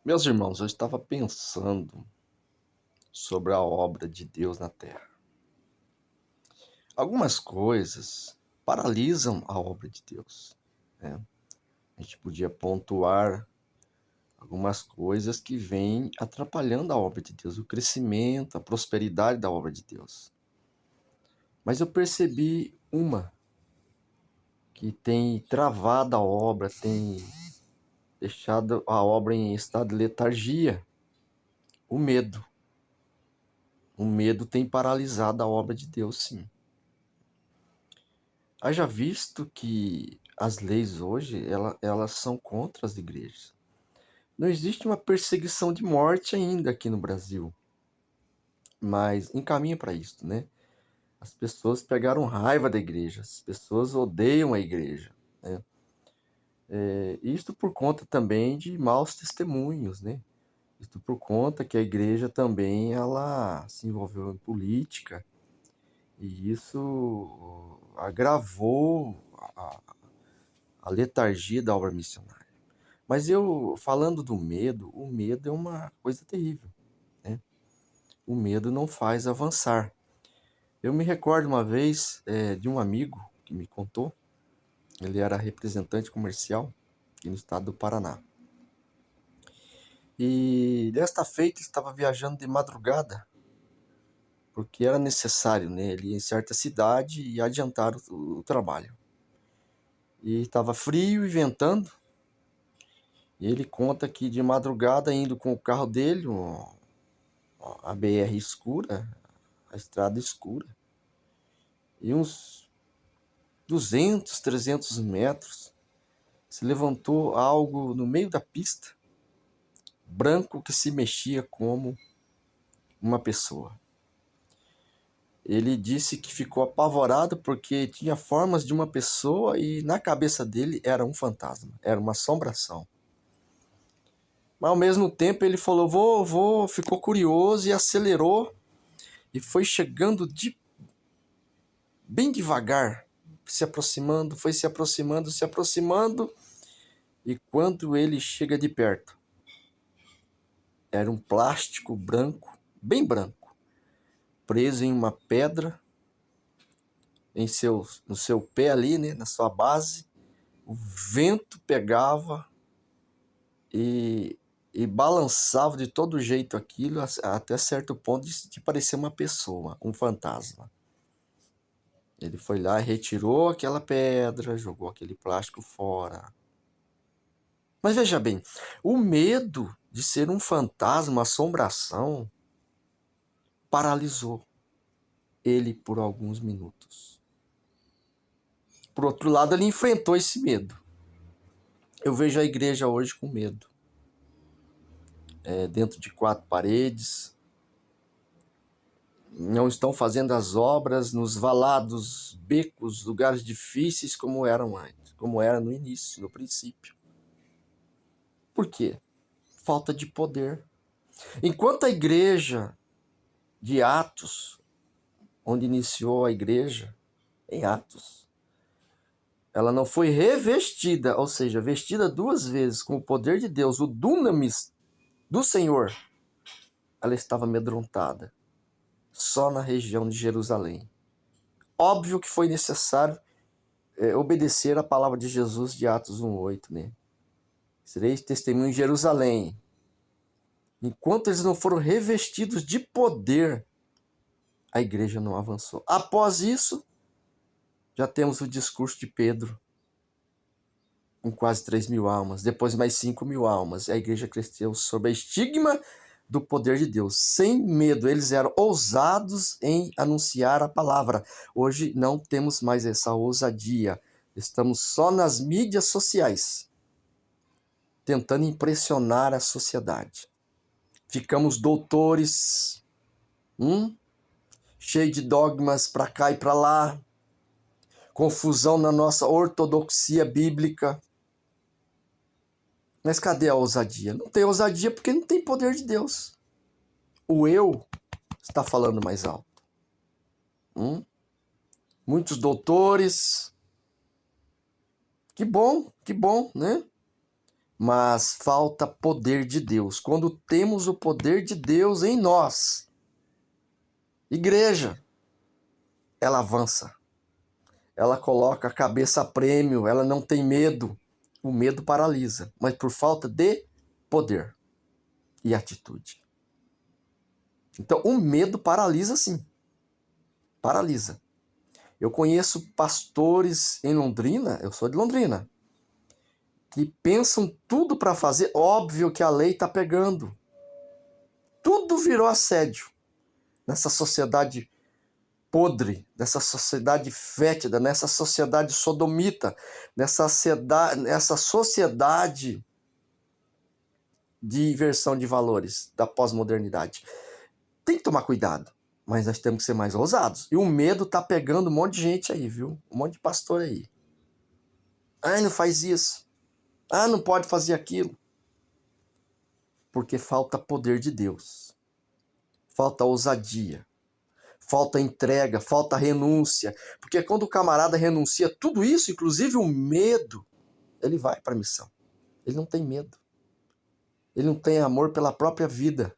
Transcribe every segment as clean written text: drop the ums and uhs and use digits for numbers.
Meus irmãos, eu estava pensando sobre a obra de Deus na Terra. Algumas coisas paralisam a obra de Deus, né? A gente podia pontuar algumas coisas que vêm atrapalhando a obra de Deus, o crescimento, a prosperidade da obra de Deus. Mas eu percebi uma que tem travado a obra, tem deixado a obra em estado de letargia: o medo. O medo tem paralisado a obra de Deus, sim. Haja visto que as leis hoje, elas são contra as igrejas. Não existe uma perseguição de morte ainda aqui no Brasil, mas encaminha para isso, né? As pessoas pegaram raiva da igreja, as pessoas odeiam a igreja, né? Isto por conta também de maus testemunhos, né? Isto por conta que a igreja também ela se envolveu em política e isso agravou a letargia da obra missionária. Mas eu, falando do medo, o medo é uma coisa terrível, né? O medo não faz avançar. Eu me recordo uma vez de um amigo que me contou, ele era representante comercial aqui no estado do Paraná. E desta feita estava viajando de madrugada, porque era necessário, né? Ele ia em certa cidade e adiantar o trabalho. E estava frio e ventando, e ele conta que de madrugada, indo com o carro dele, a BR escura, a estrada escura, e uns 200, 300 metros, se levantou algo no meio da pista, branco, que se mexia como uma pessoa. Ele disse que ficou apavorado porque tinha formas de uma pessoa e na cabeça dele era um fantasma, era uma assombração. Mas ao mesmo tempo ele falou, vou, ficou curioso e acelerou e foi chegando bem devagar, se aproximando, foi se aproximando, se aproximando, e quando ele chega de perto, era um plástico branco, bem branco, preso em uma pedra, no seu pé ali, né, na sua base. O vento pegava e, e balançava de todo jeito aquilo, até certo ponto de parecer uma pessoa, um fantasma. Ele foi lá e retirou aquela pedra, jogou aquele plástico fora. Mas veja bem, o medo de ser um fantasma, assombração, paralisou ele por alguns minutos. Por outro lado, ele enfrentou esse medo. Eu vejo a igreja hoje com medo. Dentro de quatro paredes, não estão fazendo as obras nos valados, becos, lugares difíceis como eram antes, como era no início, no princípio. Por quê? Falta de poder. Enquanto a igreja de Atos, onde iniciou a igreja, em Atos, ela não foi revestida, ou seja, vestida duas vezes com o poder de Deus, o dunamis do Senhor, ela estava amedrontada, só na região de Jerusalém. Óbvio que foi necessário obedecer a palavra de Jesus de Atos 1:8, né? Sereis testemunho em Jerusalém. Enquanto eles não foram revestidos de poder, a igreja não avançou. Após isso, já temos o discurso de Pedro, com quase 3.000 almas, depois mais 5.000 almas. E a igreja cresceu sob a estigma do poder de Deus, sem medo. Eles eram ousados em anunciar a palavra. Hoje não temos mais essa ousadia. Estamos só nas mídias sociais, tentando impressionar a sociedade. Ficamos doutores, cheio de dogmas para cá e para lá, confusão na nossa ortodoxia bíblica. Mas cadê a ousadia? Não tem ousadia porque não tem poder de Deus. O eu está falando mais alto. Muitos doutores. Que bom, né? mas falta poder de Deus. Quando temos o poder de Deus em nós, igreja, ela avança. Ela coloca a cabeça a prêmio, ela não tem medo. O medo paralisa, mas por falta de poder e atitude. Então, o medo paralisa sim. Paralisa. Eu conheço pastores em Londrina, eu sou de Londrina, que pensam tudo para fazer. Óbvio que a lei está pegando. Tudo virou assédio nessa sociedade podre, nessa sociedade fétida, nessa sociedade sodomita, nessa sociedade de inversão de valores da pós-modernidade. Tem que tomar cuidado, mas nós temos que ser mais ousados. E o medo tá pegando um monte de gente aí, viu? Um monte de pastor aí. Ah, não faz isso. Ah, não pode fazer aquilo. Porque falta poder de Deus. Falta ousadia. Falta entrega, falta renúncia. Porque quando o camarada renuncia tudo isso, inclusive o medo, ele vai para a missão. Ele não tem medo. Ele não tem amor pela própria vida.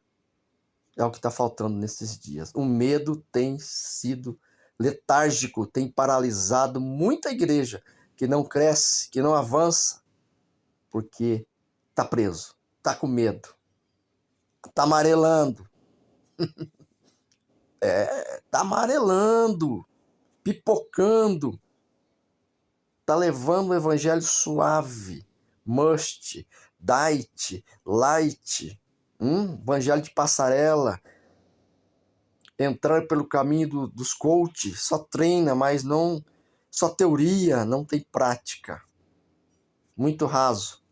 É o que está faltando nesses dias. O medo tem sido letárgico, tem paralisado muita igreja que não cresce, que não avança, porque está preso, está com medo, está amarelando. Está amarelando, pipocando. Está levando o evangelho suave, must, diet, light, evangelho de passarela. Entrar pelo caminho dos coaches, só treina, mas não, só teoria, não tem prática. Muito raso.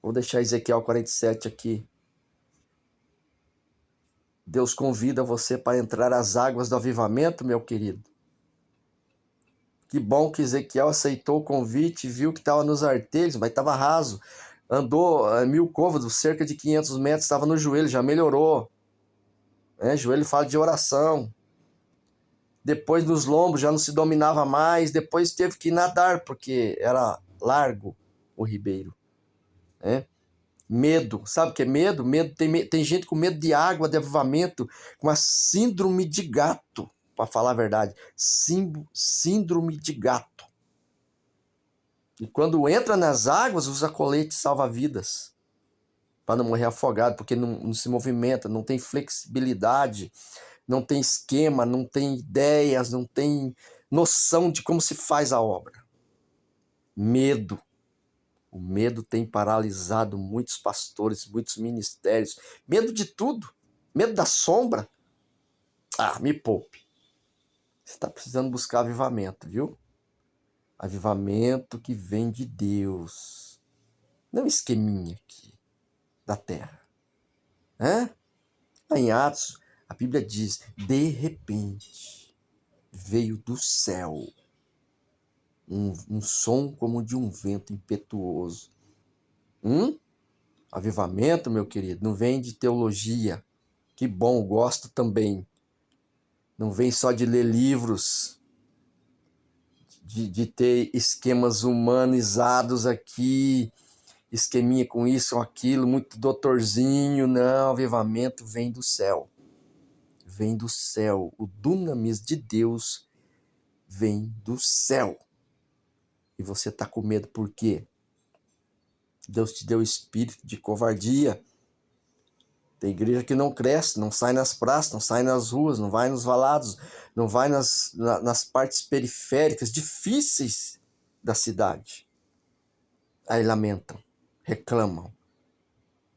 Vou deixar Ezequiel 47 aqui. Deus convida você para entrar às águas do avivamento, meu querido. Que bom que Ezequiel aceitou o convite, viu que estava nos artelhos, mas estava raso. Andou 1000 côvados, cerca de 500 metros, estava no joelho, já melhorou. Joelho fala de oração. Depois nos lombos já não se dominava mais. Depois teve que nadar, porque era largo o ribeiro. Medo. Sabe o que é medo? Tem gente com medo de água, de avivamento, com a síndrome de gato, para falar a verdade. Síndrome de gato. E quando entra nas águas, usa colete salva-vidas, para não morrer afogado, porque não se movimenta, não tem flexibilidade, não tem esquema, não tem ideias, não tem noção de como se faz a obra. Medo. O medo tem paralisado muitos pastores, muitos ministérios. Medo de tudo. Medo da sombra. Me poupe. Você está precisando buscar avivamento, viu? Avivamento que vem de Deus. Não esqueminha aqui da terra. Em Atos, a Bíblia diz, de repente, veio do céu um som como de um vento impetuoso. Avivamento, meu querido, não vem de teologia. Que bom, gosto também. Não vem só de ler livros, de ter esquemas humanizados aqui, esqueminha com isso ou aquilo, muito doutorzinho. Não, avivamento vem do céu. Vem do céu. O dunamis de Deus vem do céu. E você está com medo por quê? Deus te deu espírito de covardia. Tem igreja que não cresce, não sai nas praças, não sai nas ruas, não vai nos valados, não vai nas partes periféricas, difíceis da cidade. Aí lamentam, reclamam.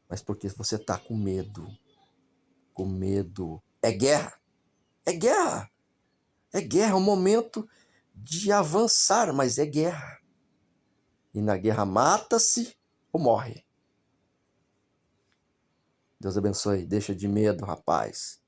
Mas porque você está com medo. Com medo. É guerra. É guerra. É guerra, é um momento de avançar, mas é guerra. E na guerra mata-se ou morre. Deus abençoe. Deixa de medo, rapaz.